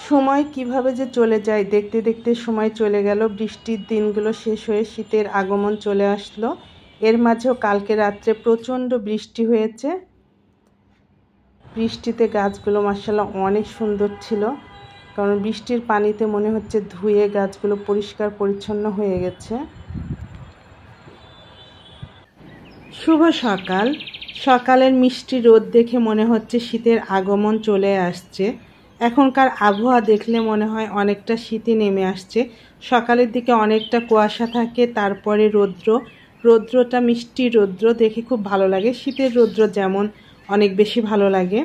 সময় কিভাবে যে চলে যায়, দেখতে দেখতে সময় চলে গেল। বৃষ্টির দিনগুলো শেষ হয়ে শীতের আগমন চলে আসলো। এর মাঝেও কালকে রাত্রে প্রচণ্ড বৃষ্টি হয়েছে। বৃষ্টিতে গাছগুলো মাশাআল্লাহ অনেক সুন্দর ছিল, কারণ বৃষ্টির পানিতে মনে হচ্ছে ধুয়ে গাছগুলো পরিষ্কার পরিচ্ছন্ন হয়ে গেছে। শুভ সকাল। সকালের মিষ্টি রোদ দেখে মনে হচ্ছে শীতের আগমন চলে আসছে। এখনকার আবহাওয়া দেখলে মনে হয় অনেকটা শীতই নেমে আসছে। সকালের দিকে অনেকটা কুয়াশা থাকে, তারপরে রৌদ্রটা মিষ্টি রৌদ্র দেখে খুব ভালো লাগে। শীতের রৌদ্র যেমন অনেক বেশি ভালো লাগে।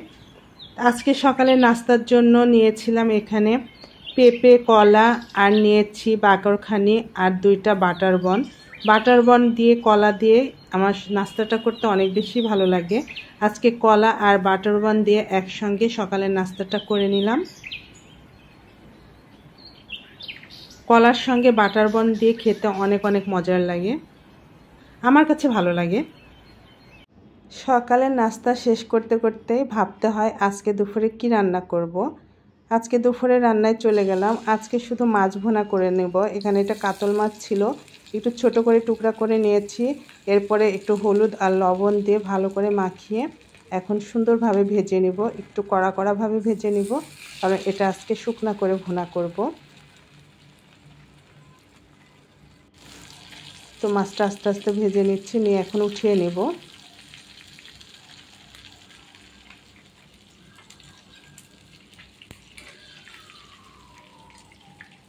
আজকে সকালে নাস্তার জন্য নিয়েছিলাম এখানে পেঁপে, কলা, আর নিয়েছি বাকরখানি আর 2টা বাটার বন দিয়ে কলা দিয়ে আমার নাস্তাটা করতে অনেক বেশি ভালো লাগে। আজকে কলা আর বাটার বন দিয়ে একসঙ্গে সকালের নাস্তাটা করে নিলাম। কলার সঙ্গে বাটার বন দিয়ে খেতে অনেক অনেক মজার লাগে, আমার কাছে ভালো লাগে। সকালের নাস্তা শেষ করতে করতেই ভাবতে হয় আজকে দুপুরে কি রান্না করব। আজকে দুপুরে রান্নায় চলে গেলাম। আজকে শুধু মাছ ভুনা করে নেব। এখানে এটা কাতল মাছ ছিল, একটু ছোট করে টুকরা করে নিয়েছি। এরপরে একটু হলুদ আর লবণ দিয়ে ভালো করে মাখিয়ে এখন সুন্দরভাবে ভেজে নিব। একটু কড়া কড়াভাবে ভেজে নিব, কারণ এটা আজকে শুকনা করে ভুনা করব। তো মাছটা আস্তে আস্তে ভেজে নিচ্ছি, নিয়ে এখন উঠিয়ে নেব।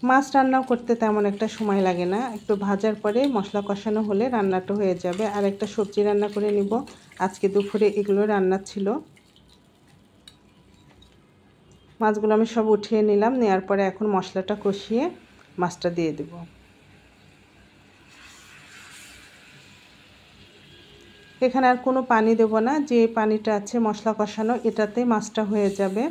মাছ রান্না করতে তেমন একটা সময় লাগে না, একটু ভাজার পরে মশলা কষানো হলে রান্নাটা হয়ে যাবে। আর একটা সবজি রান্না করে নিব। আজকে দুপুরে এগুলো রান্না ছিল। মাছগুলো আমি সব উঠিয়ে নিলাম, নেওয়ার পরে এখন মশলাটা কষিয়ে মাছটা দিয়ে দেব। এখানে আর কোনো পানি দেব না, যে পানিটা আছে মশলা কষানো এটাতে মাছটা হয়ে যাবে।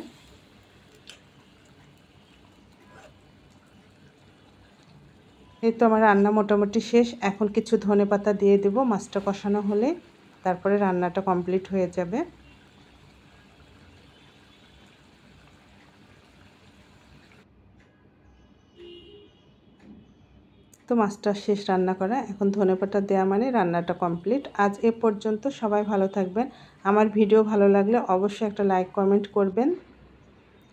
এই তো আমার রান্না মোটামুটি শেষ। এখন কিছু ধনেপাতা দিয়ে দেব, মাছটা কষানো হলে তারপরে রান্নাটা কমপ্লিট হয়ে যাবে। তো মাছটা শেষ রান্না করা, এখন ধনেপাতা দেওয়া মানে রান্নাটা কমপ্লিট। আজ এ পর্যন্ত। সবাই ভালো থাকবেন। আমার ভিডিও ভালো লাগলে অবশ্যই একটা লাইক কমেন্ট করবেন।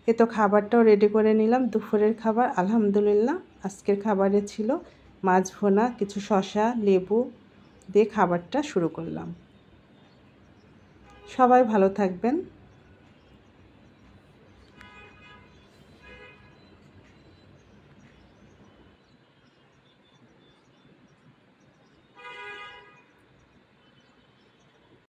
এ তো খাবারটাও রেডি করে নিলাম, দুপুরের খাবার। আলহামদুলিল্লাহ আজকের খাবারে ছিল মাছ ভুনা, কিছু শসা লেবু দিয়ে খাবারটা শুরু করলাম। সবাই ভালো থাকবেন।